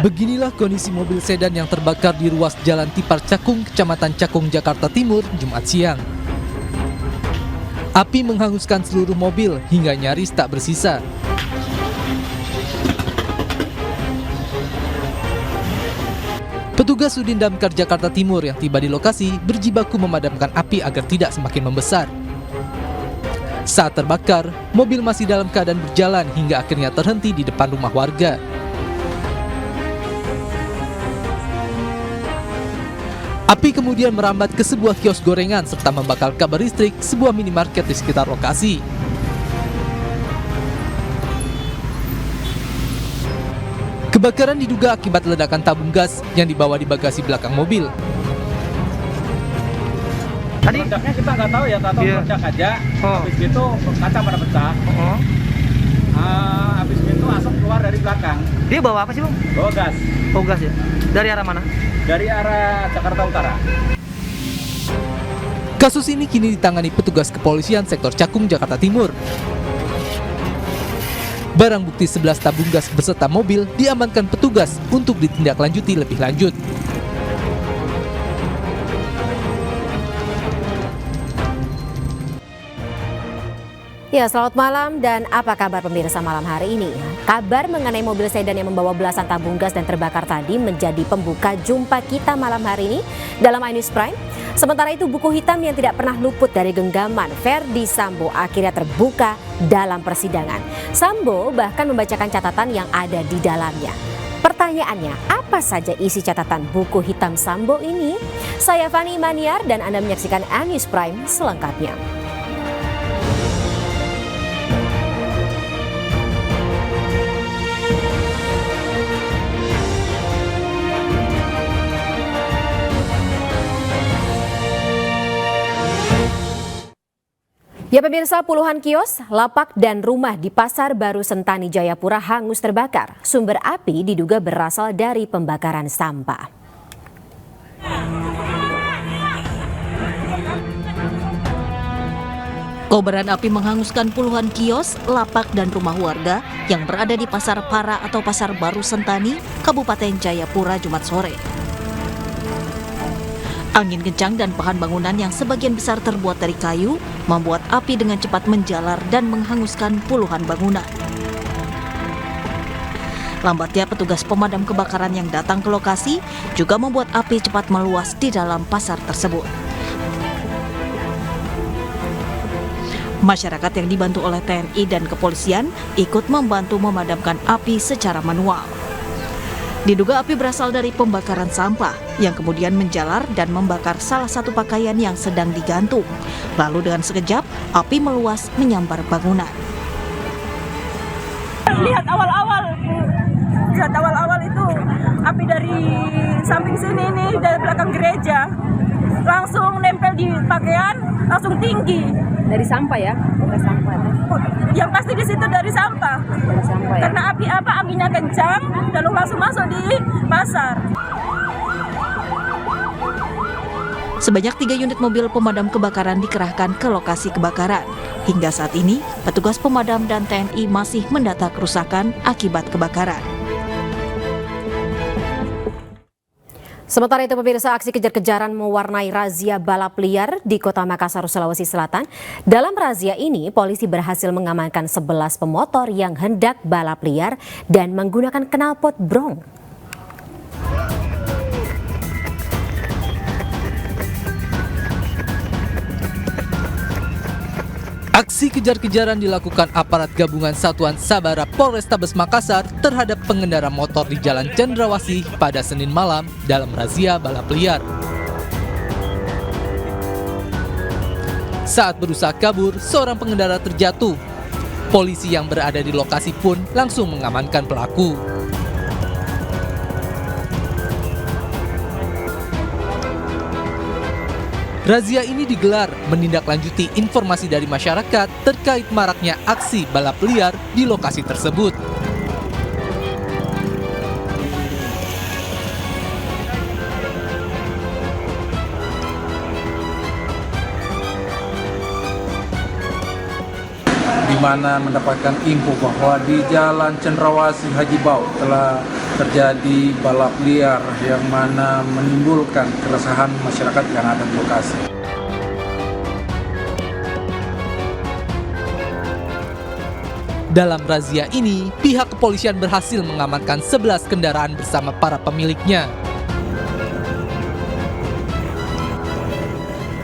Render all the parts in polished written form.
Beginilah kondisi mobil sedan yang terbakar di ruas Jalan Tipar Cakung, Kecamatan Cakung, Jakarta Timur, Jumat siang. Api menghanguskan seluruh mobil hingga nyaris tak bersisa. Petugas Sudin Damkar Jakarta Timur yang tiba di lokasi berjibaku memadamkan api agar tidak semakin membesar. Saat terbakar, mobil masih dalam keadaan berjalan hingga akhirnya terhenti di depan rumah warga. Api kemudian merambat ke sebuah kios gorengan serta membakar kabel listrik sebuah minimarket di sekitar lokasi. Kebakaran diduga akibat ledakan tabung gas yang dibawa di bagasi belakang mobil. Tadi meledaknya kita nggak tahu ya, meledak aja. Habis itu kaca pada pecah. Habis itu asap keluar dari belakang. Dia bawa apa sih, Bang? Bawa gas. Oh, gas ya. Dari arah mana? Dari arah Jakarta Utara. Kasus ini kini ditangani petugas kepolisian sektor Cakung, Jakarta Timur. Barang bukti 11 tabung gas beserta mobil diamankan petugas untuk ditindaklanjuti lebih lanjut. Ya, selamat malam dan apa kabar pemirsa malam hari ini? Kabar mengenai mobil sedan yang membawa belasan tabung gas dan terbakar tadi menjadi pembuka jumpa kita malam hari ini dalam iNews Prime. Sementara itu buku hitam yang tidak pernah luput dari genggaman Verdi Sambo akhirnya terbuka dalam persidangan. Sambo bahkan membacakan catatan yang ada di dalamnya. Pertanyaannya, apa saja isi catatan buku hitam Sambo ini? Saya Fani Maniar dan Anda menyaksikan iNews Prime selengkapnya. Ya pemirsa, puluhan kios, lapak dan rumah di Pasar Baru Sentani, Jayapura hangus terbakar. Sumber api diduga berasal dari pembakaran sampah. Kobaran api menghanguskan puluhan kios, lapak dan rumah warga yang berada di Pasar Para atau Pasar Baru Sentani, Kabupaten Jayapura, Jumat sore. Angin kencang dan bahan bangunan yang sebagian besar terbuat dari kayu membuat api dengan cepat menjalar dan menghanguskan puluhan bangunan. Lambatnya petugas pemadam kebakaran yang datang ke lokasi juga membuat api cepat meluas di dalam pasar tersebut. Masyarakat yang dibantu oleh TNI dan kepolisian ikut membantu memadamkan api secara manual. Diduga api berasal dari pembakaran sampah yang kemudian menjalar dan membakar salah satu pakaian yang sedang digantung. Lalu dengan sekejap, api meluas menyambar bangunan. Lihat awal-awal itu api dari samping sini nih, dari belakang gereja. Langsung nempel di pakaian, langsung tinggi. Dari sampah ya? Dari sampah. Yang pasti di situ dari sampah. Dari sampah ya? Karena anginnya kencang, lalu langsung masuk di pasar. Sebanyak 3 unit mobil pemadam kebakaran dikerahkan ke lokasi kebakaran. Hingga saat ini, petugas pemadam dan TNI masih mendata kerusakan akibat kebakaran. Sementara itu pemirsa, aksi kejar-kejaran mewarnai razia balap liar di Kota Makassar, Sulawesi Selatan. Dalam razia ini, polisi berhasil mengamankan 11 pemotor yang hendak balap liar dan menggunakan knalpot brong. Aksi kejar-kejaran dilakukan aparat gabungan Satuan Sabara Polrestabes Makassar terhadap pengendara motor di Jalan Cendrawasih pada Senin malam dalam razia balap liar. Saat berusaha kabur, seorang pengendara terjatuh. Polisi yang berada di lokasi pun langsung mengamankan pelaku. Razia ini digelar menindaklanjuti informasi dari masyarakat terkait maraknya aksi balap liar di lokasi tersebut. Di mana mendapatkan info bahwa di Jalan Cendrawasih Haji Bau telah terjadi balap liar yang mana menimbulkan keresahan masyarakat yang ada di lokasi. Dalam razia ini, pihak kepolisian berhasil mengamankan 11 kendaraan bersama para pemiliknya.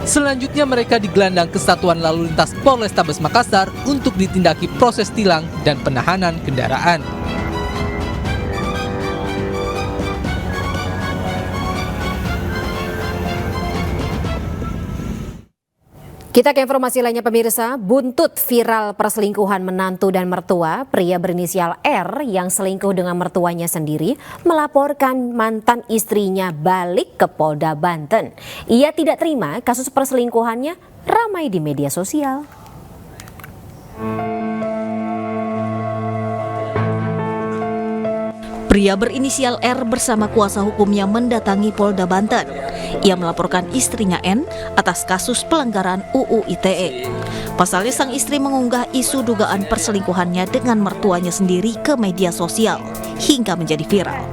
Selanjutnya mereka digelandang ke Satuan Lalu Lintas Polrestabes Makassar untuk ditindaki proses tilang dan penahanan kendaraan. Kita ke informasi lainnya pemirsa, buntut viral perselingkuhan menantu dan mertua, pria berinisial R yang selingkuh dengan mertuanya sendiri melaporkan mantan istrinya balik ke Polda Banten. Ia tidak terima kasus perselingkuhannya ramai di media sosial. Pria berinisial R bersama kuasa hukumnya mendatangi Polda Banten. Ia melaporkan istrinya N atas kasus pelanggaran UU ITE. Pasalnya sang istri mengunggah isu dugaan perselingkuhannya dengan mertuanya sendiri ke media sosial hingga menjadi viral.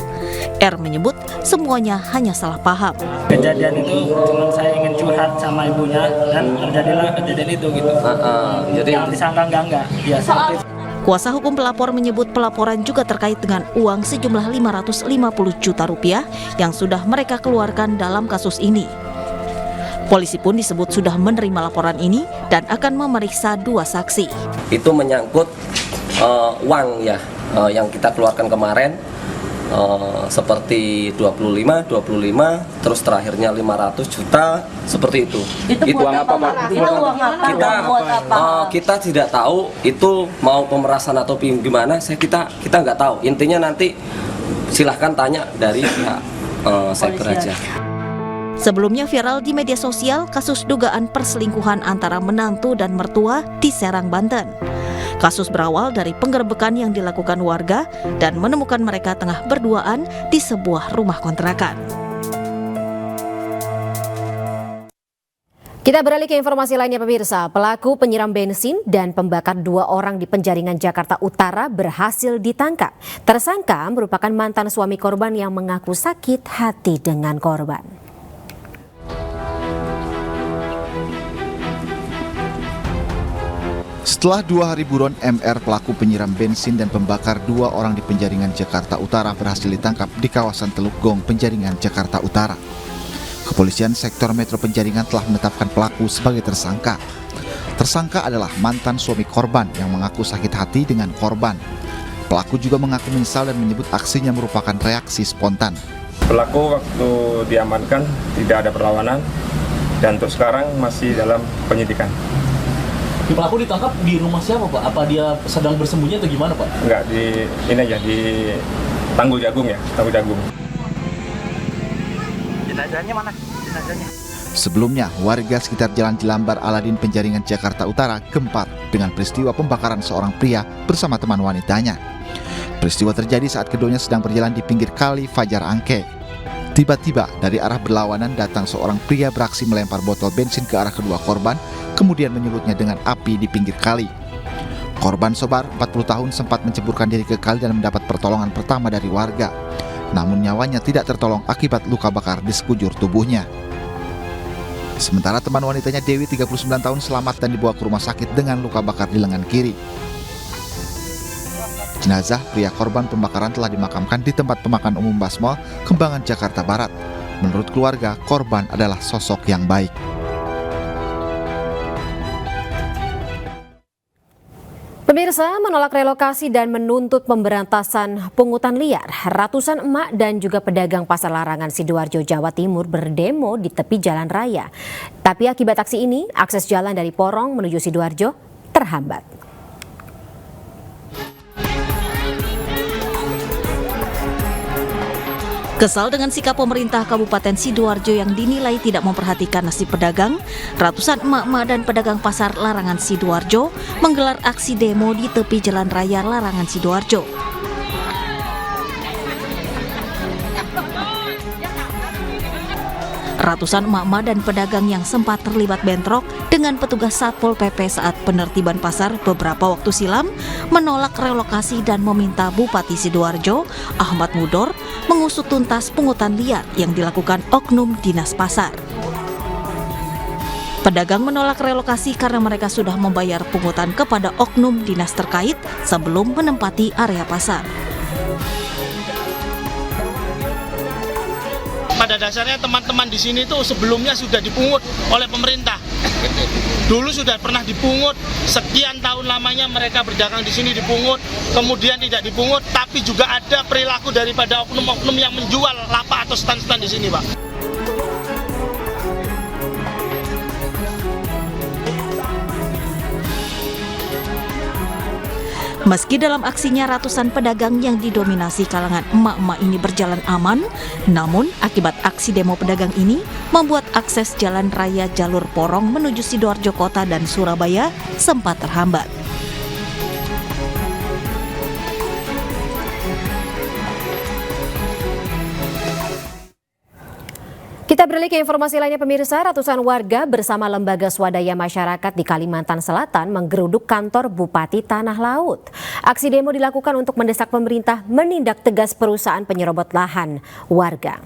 R menyebut semuanya hanya salah paham. Kejadian itu cuma saya ingin curhat sama ibunya dan terjadilah kejadian itu gitu. Jadi yang disangka enggak. Ya seperti itu. Kuasa hukum pelapor menyebut pelaporan juga terkait dengan uang sejumlah 550 juta rupiah yang sudah mereka keluarkan dalam kasus ini. Polisi pun disebut sudah menerima laporan ini dan akan memeriksa 2 saksi. Itu menyangkut uang ya yang kita keluarkan kemarin seperti 25, terus terakhirnya 500 juta seperti itu. Itu uang apa Pak? Itu uang apa? Kita tidak tahu itu mau pemerasan atau gimana, kita nggak tahu. Intinya nanti silahkan tanya dari pihak cyber aja. Sebelumnya viral di media sosial kasus dugaan perselingkuhan antara menantu dan mertua di Serang, Banten. Kasus berawal dari penggerebekan yang dilakukan warga dan menemukan mereka tengah berduaan di sebuah rumah kontrakan. Kita beralih ke informasi lainnya pemirsa. Pelaku penyiram bensin dan pembakar 2 orang di Penjaringan Jakarta Utara berhasil ditangkap. Tersangka merupakan mantan suami korban yang mengaku sakit hati dengan korban. Setelah 2 hari buron, MR pelaku penyiram bensin dan pembakar 2 orang di Penjaringan Jakarta Utara berhasil ditangkap di kawasan Teluk Gong, Penjaringan Jakarta Utara. Kepolisian Sektor Metro Penjaringan telah menetapkan pelaku sebagai tersangka. Tersangka adalah mantan suami korban yang mengaku sakit hati dengan korban. Pelaku juga mengaku menyesal dan menyebut aksinya merupakan reaksi spontan. Pelaku waktu diamankan tidak ada perlawanan dan untuk sekarang masih dalam penyidikan. Pelaku ditangkap di rumah siapa Pak? Apa dia sedang bersembunyi atau gimana Pak? Enggak, di Tanggul Jagung ya, Tanggul Jagung. Jenazahnya mana? Jenazahnya. Sebelumnya, warga sekitar Jalan Jelambar Aladin Penjaringan Jakarta Utara gempar dengan peristiwa pembakaran seorang pria bersama teman wanitanya. Peristiwa terjadi saat keduanya sedang berjalan di pinggir kali Fajar Angke. Tiba-tiba dari arah berlawanan datang seorang pria beraksi melempar botol bensin ke arah kedua korban, kemudian menyebutnya dengan api di pinggir kali. Korban Sobar, 40 tahun, sempat menceburkan diri ke kali dan mendapat pertolongan pertama dari warga. Namun nyawanya tidak tertolong akibat luka bakar di sekujur tubuhnya. Sementara teman wanitanya Dewi, 39 tahun, selamat dan dibawa ke rumah sakit dengan luka bakar di lengan kiri. Jenazah pria korban pembakaran telah dimakamkan di tempat pemakaman umum Basmol, Kembangan, Jakarta Barat. Menurut keluarga, korban adalah sosok yang baik. Pemirsa, menolak relokasi dan menuntut pemberantasan pungutan liar, ratusan emak dan juga pedagang pasar Larangan Sidoarjo, Jawa Timur berdemo di tepi jalan raya. Tapi akibat aksi ini, akses jalan dari Porong menuju Sidoarjo terhambat. Kesal dengan sikap pemerintah Kabupaten Sidoarjo yang dinilai tidak memperhatikan nasib pedagang, ratusan emak-emak dan pedagang pasar Larangan Sidoarjo menggelar aksi demo di tepi jalan raya Larangan Sidoarjo. Ratusan emak-emak dan pedagang yang sempat terlibat bentrok dengan petugas Satpol PP saat penertiban pasar beberapa waktu silam menolak relokasi dan meminta Bupati Sidoarjo, Ahmad Mudor, mengusut tuntas pungutan liar yang dilakukan oknum dinas pasar. Pedagang menolak relokasi karena mereka sudah membayar pungutan kepada oknum dinas terkait sebelum menempati area pasar. Pada dasarnya teman-teman di sini tuh sebelumnya sudah dipungut oleh pemerintah. Dulu sudah pernah dipungut, sekian tahun lamanya mereka berdagang di sini dipungut, kemudian tidak dipungut, tapi juga ada perilaku daripada oknum-oknum yang menjual lapak atau stand-stand di sini, Pak. Meski dalam aksinya ratusan pedagang yang didominasi kalangan emak-emak ini berjalan aman, namun akibat aksi demo pedagang ini membuat akses jalan raya jalur Porong menuju Sidoarjo Kota dan Surabaya sempat terhambat. Kita beralih ke informasi lainnya pemirsa, ratusan warga bersama lembaga swadaya masyarakat di Kalimantan Selatan menggeruduk kantor Bupati Tanah Laut. Aksi demo dilakukan untuk mendesak pemerintah menindak tegas perusahaan penyerobot lahan warga.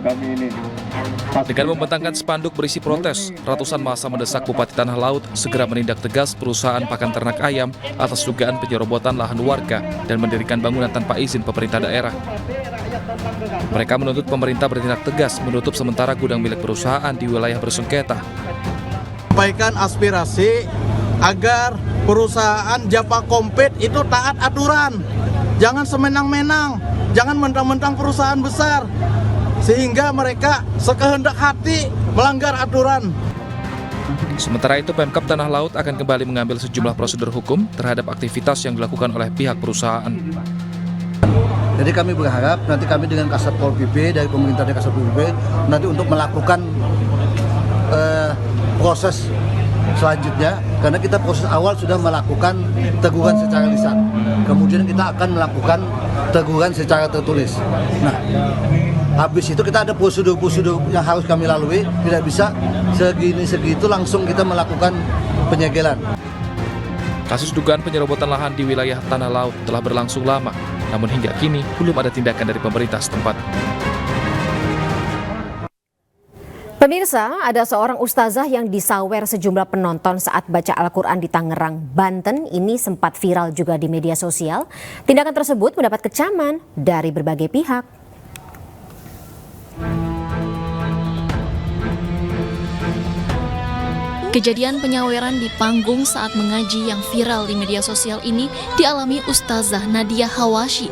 Kami ini Dengan membentangkan spanduk berisi protes, ratusan massa mendesak Bupati Tanah Laut segera menindak tegas perusahaan pakan ternak ayam atas dugaan penyerobotan lahan warga dan mendirikan bangunan tanpa izin pemerintah daerah. Mereka menuntut pemerintah bertindak tegas menutup sementara gudang milik perusahaan di wilayah bersengketa. Sampaikan aspirasi agar perusahaan Japa Kompet itu taat aturan, jangan semenang-menang, jangan mentang-mentang perusahaan besar, sehingga mereka sekehendak hati melanggar aturan. Sementara itu, Pemkab Tanah Laut akan kembali mengambil sejumlah prosedur hukum terhadap aktivitas yang dilakukan oleh pihak perusahaan. Jadi kami berharap nanti kami dengan Kasatpol PP dari pemerintah dari Kasatpol PP nanti untuk melakukan proses selanjutnya, karena kita proses awal sudah melakukan teguran secara lisan, kemudian kita akan melakukan teguran secara tertulis. Nah, habis itu kita ada prosedur-prosedur yang harus kami lalui, tidak bisa segitu langsung kita melakukan penyegelan. Kasus dugaan penyerobotan lahan di wilayah Tanah Laut telah berlangsung lama, namun hingga kini belum ada tindakan dari pemerintah setempat. Pemirsa, ada seorang ustazah yang disawer sejumlah penonton saat baca Al-Quran di Tangerang, Banten. Ini sempat viral juga di media sosial. Tindakan tersebut mendapat kecaman dari berbagai pihak. Kejadian penyaweran di panggung saat mengaji yang viral di media sosial ini dialami Ustazah Nadia Hawashi.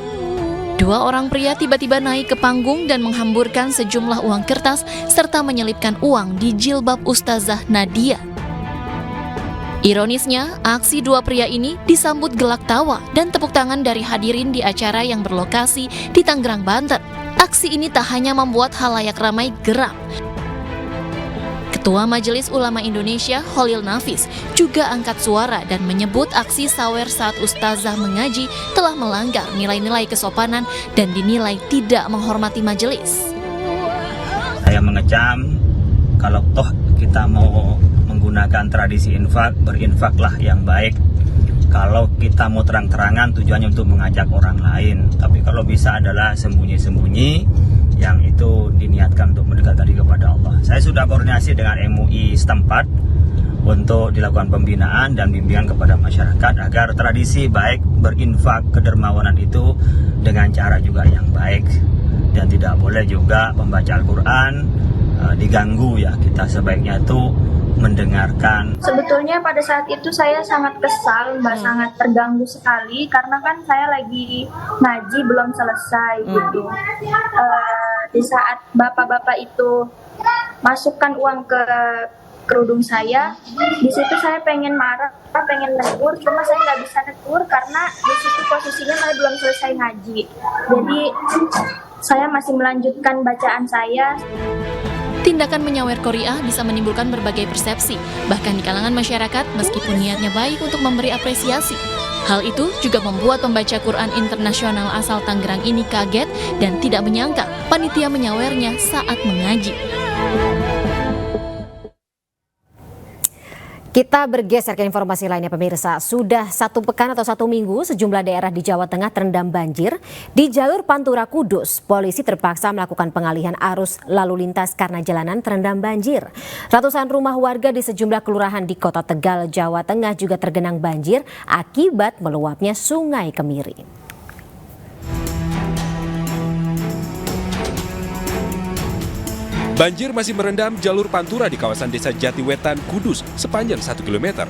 Dua orang pria tiba-tiba naik ke panggung dan menghamburkan sejumlah uang kertas serta menyelipkan uang di jilbab Ustazah Nadia. Ironisnya, aksi dua pria ini disambut gelak tawa dan tepuk tangan dari hadirin di acara yang berlokasi di Tangerang, Banten. Aksi ini tak hanya membuat halayak ramai geram. Ketua Majelis Ulama Indonesia, Holil Nafis, juga angkat suara dan menyebut aksi sawer saat ustazah mengaji telah melanggar nilai-nilai kesopanan dan dinilai tidak menghormati majelis. Saya mengecam, kalau toh kita mau menggunakan tradisi infak, berinfaklah yang baik. Kalau kita mau terang-terangan tujuannya untuk mengajak orang lain, tapi kalau bisa adalah sembunyi-sembunyi, yang itu diniatkan untuk mendekatkan diri kepada Allah. Saya sudah koordinasi dengan MUI setempat untuk dilakukan pembinaan dan bimbingan kepada masyarakat agar tradisi baik berinfak kedermawanan itu dengan cara juga yang baik, dan tidak boleh juga membaca Al-Quran diganggu ya. Kita sebaiknya itu mendengarkan. Sebetulnya pada saat itu saya sangat kesal, Mbak, sangat terganggu sekali karena kan saya lagi ngaji belum selesai gitu. Di saat bapak-bapak itu masukkan uang ke kerudung saya, di situ saya pengen marah, pengen negur, cuma saya nggak bisa negur karena di situ posisinya saya belum selesai ngaji. Jadi saya masih melanjutkan bacaan saya. Tindakan menyawer Qori'ah bisa menimbulkan berbagai persepsi, bahkan di kalangan masyarakat meskipun niatnya baik untuk memberi apresiasi. Hal itu juga membuat pembaca Quran internasional asal Tangerang ini kaget dan tidak menyangka panitia menyawernya saat mengaji. Kita bergeser ke informasi lainnya pemirsa. Sudah 1 pekan atau 1 minggu sejumlah daerah di Jawa Tengah terendam banjir. Di jalur Pantura Kudus, polisi terpaksa melakukan pengalihan arus lalu lintas karena jalanan terendam banjir. Ratusan rumah warga di sejumlah kelurahan di Kota Tegal, Jawa Tengah juga tergenang banjir akibat meluapnya Sungai Kemiri. Banjir masih merendam jalur Pantura di kawasan Desa Jatiwetan, Kudus sepanjang 1 km.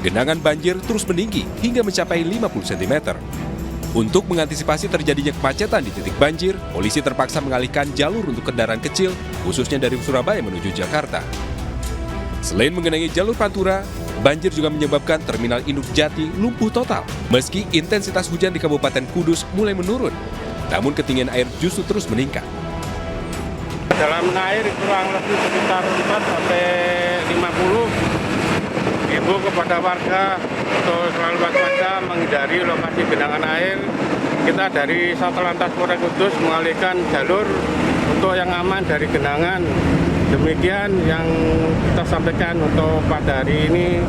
Genangan banjir terus meninggi hingga mencapai 50 cm. Untuk mengantisipasi terjadinya kemacetan di titik banjir, polisi terpaksa mengalihkan jalur untuk kendaraan kecil, khususnya dari Surabaya menuju Jakarta. Selain mengenangi jalur Pantura, banjir juga menyebabkan Terminal Induk Jati lumpuh total. Meski intensitas hujan di Kabupaten Kudus mulai menurun, namun ketinggian air justru terus meningkat. Dalam air kurang lebih sekitar 4 sampai 50. Ibu kepada warga untuk selalu waspada menghindari lokasi genangan air. Kita dari Satlantas Polres Kudus mengalihkan jalur untuk yang aman dari genangan. Demikian yang kita sampaikan untuk pada hari ini.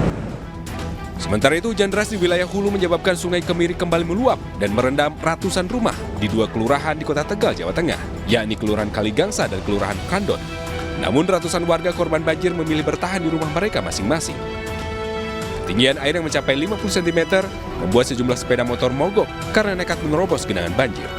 Sementara itu, hujan deras di wilayah Hulu menyebabkan Sungai Kemiri kembali meluap dan merendam ratusan rumah di 2 kelurahan di Kota Tegal, Jawa Tengah, yakni Kelurahan Kaligangsa dan Kelurahan Kandon. Namun ratusan warga korban banjir memilih bertahan di rumah mereka masing-masing. Ketinggian air yang mencapai 50 cm membuat sejumlah sepeda motor mogok karena nekat menerobos genangan banjir.